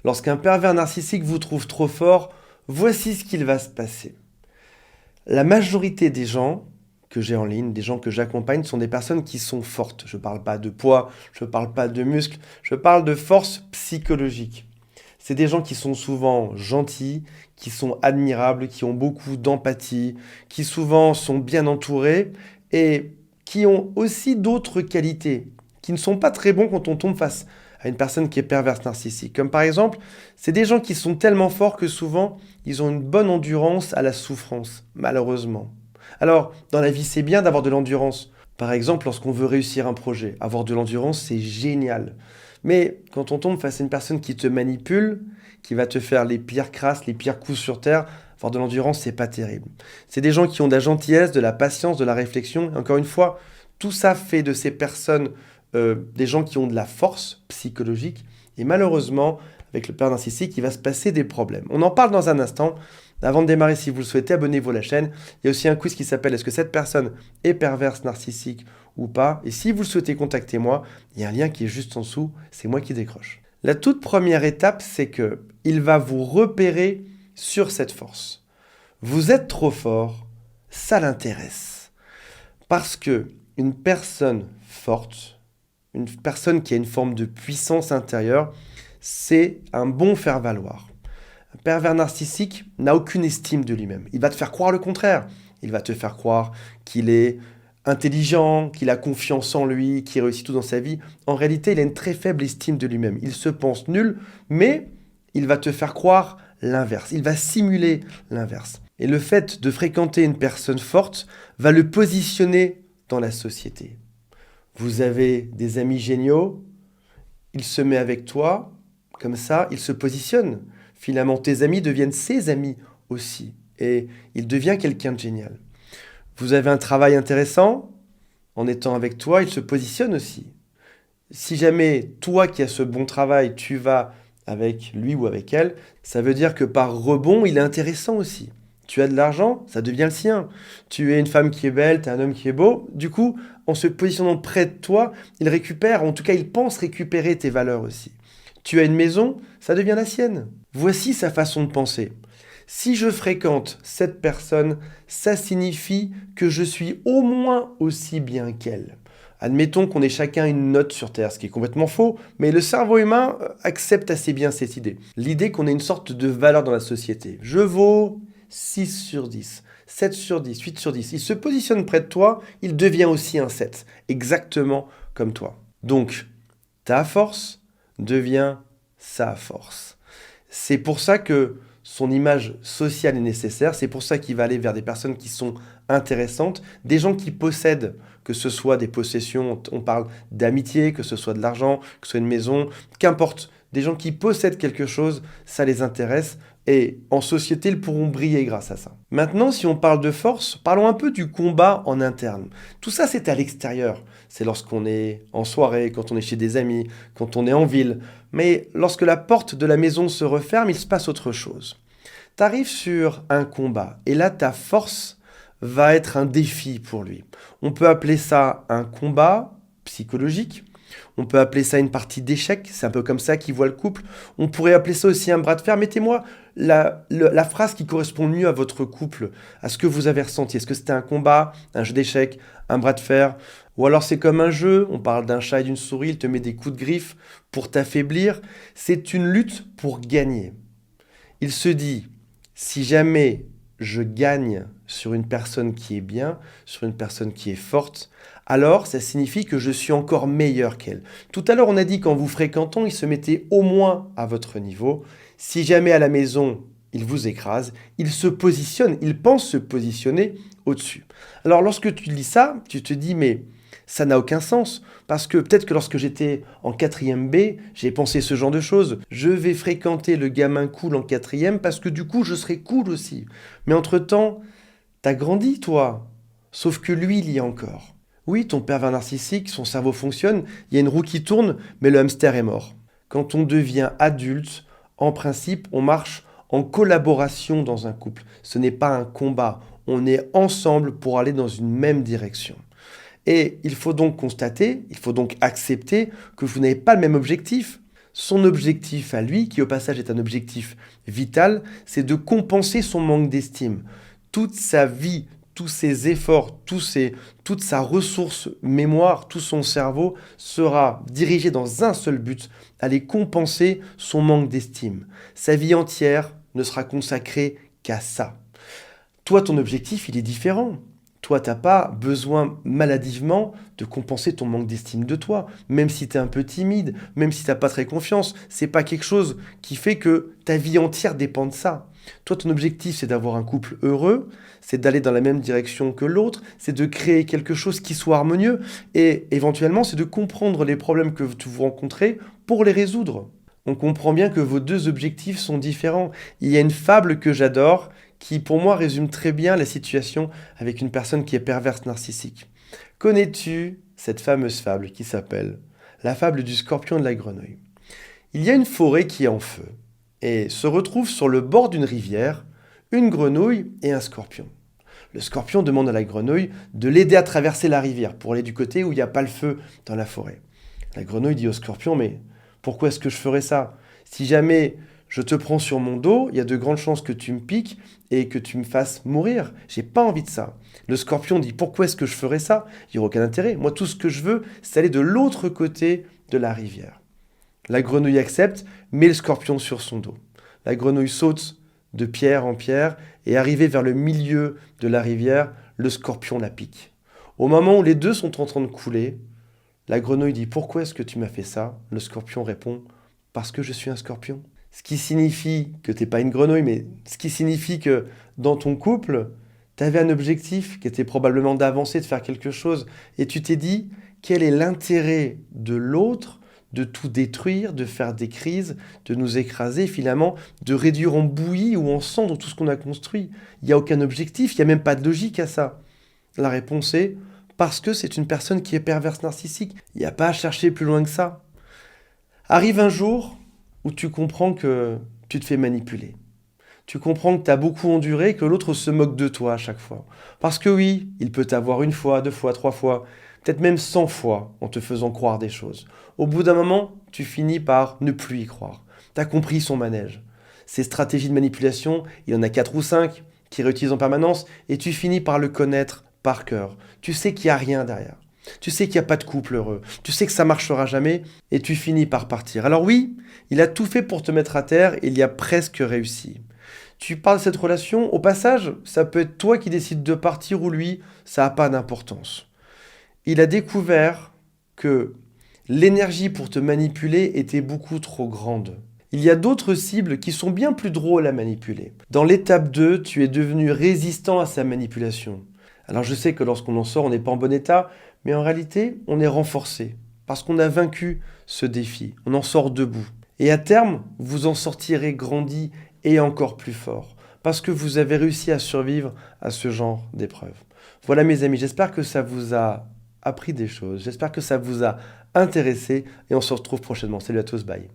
Lorsqu'un pervers narcissique vous trouve trop fort, voici ce qu'il va se passer. La majorité des gens que j'ai en ligne, des gens que j'accompagne, sont des personnes qui sont fortes. Je ne parle pas de poids, je ne parle pas de muscles, je parle de force psychologique. C'est des gens qui sont souvent gentils, qui sont admirables, qui ont beaucoup d'empathie, qui souvent sont bien entourés et qui ont aussi d'autres qualités, qui ne sont pas très bons quand on tombe face à une personne qui est perverse narcissique. Comme par exemple, c'est des gens qui sont tellement forts que souvent, ils ont une bonne endurance à la souffrance, malheureusement. Alors, dans la vie, c'est bien d'avoir de l'endurance. Par exemple, lorsqu'on veut réussir un projet, avoir de l'endurance, c'est génial. Mais quand on tombe face à une personne qui te manipule, qui va te faire les pires crasses, les pires coups sur terre, avoir de l'endurance, c'est pas terrible. C'est des gens qui ont de la gentillesse, de la patience, de la réflexion. Et encore une fois, tout ça fait de ces personnes des gens qui ont de la force psychologique. Et malheureusement, avec le père narcissique, il va se passer des problèmes. On en parle dans un instant. Avant de démarrer, si vous le souhaitez, abonnez-vous à la chaîne. Il y a aussi un quiz qui s'appelle Est-ce que cette personne est perverse narcissique ou pas? Et si vous le souhaitez, contactez-moi. Il y a un lien qui est juste en dessous. C'est moi qui décroche. La toute première étape, c'est que il va vous repérer sur cette force. Vous êtes trop fort, ça l'intéresse. Parce que une personne forte, une personne qui a une forme de puissance intérieure, c'est un bon faire-valoir. Un pervers narcissique n'a aucune estime de lui-même. Il va te faire croire le contraire. Il va te faire croire qu'il est intelligent, qu'il a confiance en lui, qu'il réussit tout dans sa vie. En réalité, il a une très faible estime de lui-même. Il se pense nul, mais il va te faire croire l'inverse. Il va simuler l'inverse. Et le fait de fréquenter une personne forte va le positionner dans la société. Vous avez des amis géniaux, il se met avec toi, comme ça, il se positionne. Finalement, tes amis deviennent ses amis aussi, et il devient quelqu'un de génial. Vous avez un travail intéressant, en étant avec toi, il se positionne aussi. Si jamais toi qui as ce bon travail, tu vas avec lui ou avec elle, ça veut dire que par rebond, il est intéressant aussi. Tu as de l'argent, ça devient le sien. Tu es une femme qui est belle, tu es un homme qui est beau. Du coup, en se positionnant près de toi, il récupère, en tout cas, il pense récupérer tes valeurs aussi. Tu as une maison, ça devient la sienne. Voici sa façon de penser. Si je fréquente cette personne, ça signifie que je suis au moins aussi bien qu'elle. Admettons qu'on ait chacun une note sur Terre, ce qui est complètement faux, mais le cerveau humain accepte assez bien cette idée. L'idée qu'on ait une sorte de valeur dans la société. Je vaux 6 sur 10, 7 sur 10, 8 sur 10. Il se positionne près de toi, il devient aussi un 7, exactement comme toi. Donc, ta force devient sa force. C'est pour ça que son image sociale est nécessaire, c'est pour ça qu'il va aller vers des personnes qui sont intéressantes, des gens qui possèdent, que ce soit des possessions, on parle d'amitié, que ce soit de l'argent, que ce soit une maison, qu'importe, des gens qui possèdent quelque chose, ça les intéresse, et en société, ils pourront briller grâce à ça. Maintenant, si on parle de force, parlons un peu du combat en interne. Tout ça, c'est à l'extérieur. C'est lorsqu'on est en soirée, quand on est chez des amis, quand on est en ville. Mais lorsque la porte de la maison se referme, il se passe autre chose. Tu arrives sur un combat, et là, ta force va être un défi pour lui. On peut appeler ça un combat psychologique. On peut appeler ça une partie d'échec, c'est un peu comme ça qu'il voit le couple. On pourrait appeler ça aussi un bras de fer. Mettez-moi la phrase qui correspond le mieux à votre couple, à ce que vous avez ressenti. Est-ce que c'était un combat, un jeu d'échecs, un bras de fer? Ou alors c'est comme un jeu, on parle d'un chat et d'une souris, il te met des coups de griffe pour t'affaiblir. C'est une lutte pour gagner. Il se dit, si jamais je gagne sur une personne qui est bien, sur une personne qui est forte, alors ça signifie que je suis encore meilleur qu'elle. Tout à l'heure, on a dit qu'en vous fréquentant, il se mettait au moins à votre niveau. Si jamais à la maison, il vous écrase, il se positionne, il pense se positionner au-dessus. Alors lorsque tu lis ça, tu te dis, mais ça n'a aucun sens. Parce que peut-être que lorsque j'étais en 4e B, j'ai pensé ce genre de choses. Je vais fréquenter le gamin cool en 4e parce que du coup, je serai cool aussi. Mais entre-temps, t'as grandi, toi. Sauf que lui, il y est encore. Oui, ton pervers narcissique, son cerveau fonctionne, il y a une roue qui tourne, mais le hamster est mort. Quand on devient adulte, en principe, on marche en collaboration dans un couple. Ce n'est pas un combat. On est ensemble pour aller dans une même direction. Et il faut donc constater, il faut donc accepter que vous n'avez pas le même objectif. Son objectif à lui, qui au passage est un objectif vital, c'est de compenser son manque d'estime. Toute sa vie, tous ses efforts, toute sa ressource mémoire, tout son cerveau sera dirigé dans un seul but, aller compenser son manque d'estime. Sa vie entière ne sera consacrée qu'à ça. Toi, ton objectif, il est différent. Toi, t'as pas besoin maladivement de compenser ton manque d'estime de toi, même si tu es un peu timide, même si t'as pas très confiance. C'est pas quelque chose qui fait que ta vie entière dépend de ça. Toi, ton objectif, c'est d'avoir un couple heureux, c'est d'aller dans la même direction que l'autre, c'est de créer quelque chose qui soit harmonieux, et éventuellement, c'est de comprendre les problèmes que vous rencontrez pour les résoudre. On comprend bien que vos deux objectifs sont différents. Il y a une fable que j'adore qui, pour moi, résume très bien la situation avec une personne qui est perverse narcissique. Connais-tu cette fameuse fable qui s'appelle la fable du scorpion et de la grenouille? Il y a une forêt qui est en feu et se retrouve sur le bord d'une rivière une grenouille et un scorpion. Le scorpion demande à la grenouille de l'aider à traverser la rivière pour aller du côté où il n'y a pas le feu dans la forêt. La grenouille dit au scorpion, mais pourquoi est-ce que je ferais ça? Si jamais je te prends sur mon dos, il y a de grandes chances que tu me piques et que tu me fasses mourir. J'ai pas envie de ça. Le scorpion dit, pourquoi est-ce que je ferais ça? Il n'y a aucun intérêt. Moi, tout ce que je veux, c'est aller de l'autre côté de la rivière. La grenouille accepte, met le scorpion sur son dos. La grenouille saute de pierre en pierre et arrivée vers le milieu de la rivière, le scorpion la pique. Au moment où les deux sont en train de couler, la grenouille dit, pourquoi est-ce que tu m'as fait ça? Le scorpion répond, parce que je suis un scorpion. Ce qui signifie que tu n'es pas une grenouille, mais ce qui signifie que dans ton couple, tu avais un objectif qui était probablement d'avancer, de faire quelque chose, et tu t'es dit, quel est l'intérêt de l'autre de tout détruire, de faire des crises, de nous écraser, finalement, de réduire en bouillie ou en cendres tout ce qu'on a construit? Il n'y a aucun objectif, il n'y a même pas de logique à ça. La réponse est, parce que c'est une personne qui est perverse narcissique. Il n'y a pas à chercher plus loin que ça. Arrive un jour où tu comprends que tu te fais manipuler. Tu comprends que tu as beaucoup enduré, que l'autre se moque de toi à chaque fois. Parce que oui, il peut t'avoir une fois, deux fois, trois fois, peut-être même 100 fois en te faisant croire des choses. Au bout d'un moment, tu finis par ne plus y croire. Tu as compris son manège. Ces stratégies de manipulation, il y en a 4 ou 5 qu'il réutilise en permanence et tu finis par le connaître par cœur. Tu sais qu'il n'y a rien derrière. Tu sais qu'il n'y a pas de couple heureux. Tu sais que ça marchera jamais et tu finis par partir. Alors oui, il a tout fait pour te mettre à terre et il y a presque réussi. Tu parles de cette relation, au passage, ça peut être toi qui décides de partir ou lui, ça n'a pas d'importance. Il a découvert que l'énergie pour te manipuler était beaucoup trop grande. Il y a d'autres cibles qui sont bien plus drôles à manipuler. Dans l'étape 2, tu es devenu résistant à sa manipulation. Alors je sais que lorsqu'on en sort, on n'est pas en bon état, mais en réalité, on est renforcé parce qu'on a vaincu ce défi. On en sort debout. Et à terme, vous en sortirez grandi et encore plus fort parce que vous avez réussi à survivre à ce genre d'épreuve. Voilà mes amis, j'espère que ça vous a appris des choses, j'espère que ça vous a intéressé et on se retrouve prochainement. Salut à tous, bye.